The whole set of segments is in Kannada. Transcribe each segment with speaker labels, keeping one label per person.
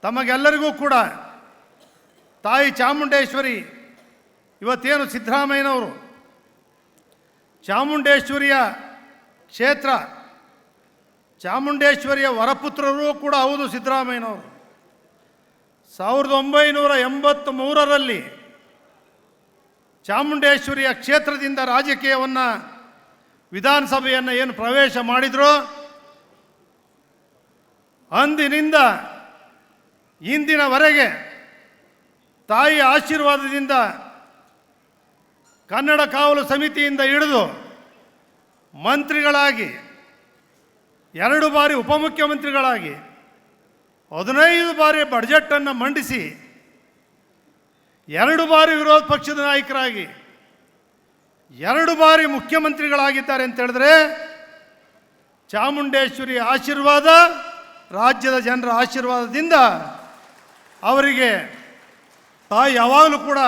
Speaker 1: ತಮಗೆಲ್ಲರಿಗೂ ಕೂಡ ತಾಯಿ ಚಾಮುಂಡೇಶ್ವರಿ ಇವತ್ತೇನು ಸಿದ್ದರಾಮಯ್ಯನವರು ಚಾಮುಂಡೇಶ್ವರಿಯ ಕ್ಷೇತ್ರ, ಚಾಮುಂಡೇಶ್ವರಿಯ ವರಪುತ್ರರೂ ಕೂಡ ಹೌದು ಸಿದ್ದರಾಮಯ್ಯನವರು. 1983ರಲ್ಲಿ ಚಾಮುಂಡೇಶ್ವರಿಯ ಕ್ಷೇತ್ರದಿಂದ ರಾಜಕೀಯವನ್ನು ವಿಧಾನಸಭೆಯನ್ನು ಏನು ಪ್ರವೇಶ ಮಾಡಿದ್ರು, ಅಂದಿನಿಂದ ಇಂದಿನವರೆಗೆ ತಾಯಿಯ ಆಶೀರ್ವಾದದಿಂದ ಕನ್ನಡ ಕಾವಲು ಸಮಿತಿಯಿಂದ ಹಿಡಿದು ಮಂತ್ರಿಗಳಾಗಿ, 2 ಬಾರಿ ಉಪಮುಖ್ಯಮಂತ್ರಿಗಳಾಗಿ, 15 ಬಾರಿ ಬಡ್ಜೆಟನ್ನು ಮಂಡಿಸಿ, 2 ಬಾರಿ ವಿರೋಧ ಪಕ್ಷದ ನಾಯಕರಾಗಿ, 2 ಬಾರಿ ಮುಖ್ಯಮಂತ್ರಿಗಳಾಗಿದ್ದಾರೆ ಅಂತ ಹೇಳಿದ್ರೆ ಚಾಮುಂಡೇಶ್ವರಿ ಆಶೀರ್ವಾದ, ರಾಜ್ಯದ ಜನರ ಆಶೀರ್ವಾದದಿಂದ ಅವರಿಗೆ ತಾಯಿ ಯಾವಾಗಲೂ ಕೂಡ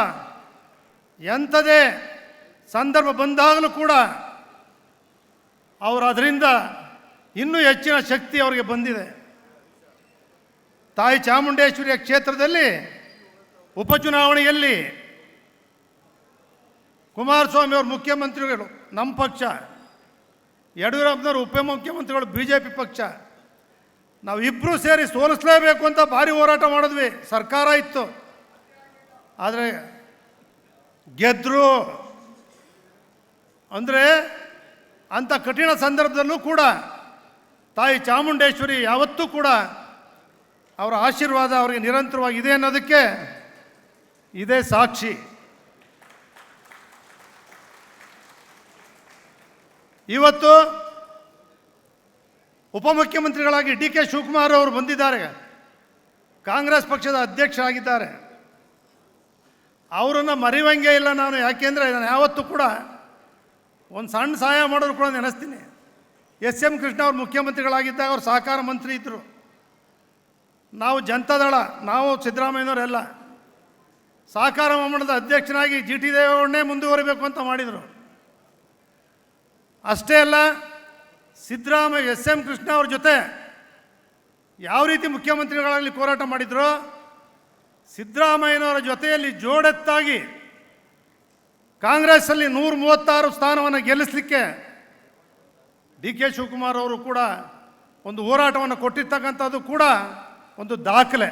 Speaker 1: ಎಂಥದೇ ಸಂದರ್ಭ ಬಂದಾಗಲೂ ಕೂಡ ಅವರು ಅದರಿಂದ ಇನ್ನೂ ಹೆಚ್ಚಿನ ಶಕ್ತಿ ಅವರಿಗೆ ಬಂದಿದೆ. ತಾಯಿ ಚಾಮುಂಡೇಶ್ವರಿಯ ಕ್ಷೇತ್ರದಲ್ಲಿ ಉಪಚುನಾವಣೆಯಲ್ಲಿ ಕುಮಾರಸ್ವಾಮಿ ಅವರು ಮುಖ್ಯಮಂತ್ರಿಗಳು ನಮ್ಮ ಪಕ್ಷ, ಯಡಿಯೂರಪ್ಪನವರು ಉಪಮುಖ್ಯಮಂತ್ರಿಗಳು BJP ಪಕ್ಷ, ನಾವು ಇಬ್ಬರೂ ಸೇರಿ ಸೋಲಿಸಲೇಬೇಕು ಅಂತ ಭಾರಿ ಹೋರಾಟ ಮಾಡಿದ್ವಿ. ಸರ್ಕಾರ ಇತ್ತು, ಆದರೆ ಗೆದ್ದರು. ಅಂದರೆ ಅಂಥ ಕಠಿಣ ಸಂದರ್ಭದಲ್ಲೂ ಕೂಡ ತಾಯಿ ಚಾಮುಂಡೇಶ್ವರಿ ಯಾವತ್ತೂ ಕೂಡ ಅವರ ಆಶೀರ್ವಾದ ಅವರಿಗೆ ನಿರಂತರವಾಗಿದೆ ಅನ್ನೋದಕ್ಕೆ ಇದೇ ಸಾಕ್ಷಿ. ಇವತ್ತು ಉಪಮುಖ್ಯಮಂತ್ರಿಗಳಾಗಿ DK ಶಿವಕುಮಾರ್ ಅವರು ಬಂದಿದ್ದಾರೆ, ಕಾಂಗ್ರೆಸ್ ಪಕ್ಷದ ಅಧ್ಯಕ್ಷರಾಗಿದ್ದಾರೆ. ಅವರನ್ನು ಮರೆಯುವಂಗೆ ಇಲ್ಲ ನಾನು. ಯಾಕೆಂದರೆ ನಾನು ಯಾವತ್ತೂ ಕೂಡ ಒಂದು ಸಣ್ಣ ಸಹಾಯ ಮಾಡೋರು ಕೂಡ ನೆನೆಸ್ತೀನಿ. SM ಕೃಷ್ಣ ಅವರು ಮುಖ್ಯಮಂತ್ರಿಗಳಾಗಿದ್ದಾಗ ಅವರು ಸಹಕಾರ ಮಂತ್ರಿ ಇದ್ದರು. ನಾವು ಜನತಾದಳ, ನಾವು ಸಿದ್ದರಾಮಯ್ಯನವರೆಲ್ಲ ಸಹಕಾರ ಮಂಡಳದ ಅಧ್ಯಕ್ಷನಾಗಿ GT ದೇವೇಗೌಡನೇ ಮುಂದುವರಿಬೇಕು ಅಂತ ಮಾಡಿದರು. ಅಷ್ಟೇ ಅಲ್ಲ, ಸಿದ್ದರಾಮಯ್ಯ SM ಕೃಷ್ಣ ಅವ್ರ ಜೊತೆ ಯಾವ ರೀತಿ ಮುಖ್ಯಮಂತ್ರಿಗಳಾಗಲಿ ಹೋರಾಟ ಮಾಡಿದ್ರು, ಸಿದ್ದರಾಮಯ್ಯನವರ ಜೊತೆಯಲ್ಲಿ ಜೋಡೆತ್ತಾಗಿ ಕಾಂಗ್ರೆಸ್ಸಲ್ಲಿ 136 ಸ್ಥಾನವನ್ನು ಗೆಲ್ಲಿಸಲಿಕ್ಕೆ DK ಶಿವಕುಮಾರ್ ಅವರು ಕೂಡ ಒಂದು ಹೋರಾಟವನ್ನು ಕೊಟ್ಟಿರ್ತಕ್ಕಂಥದ್ದು ಕೂಡ ಒಂದು ದಾಖಲೆ.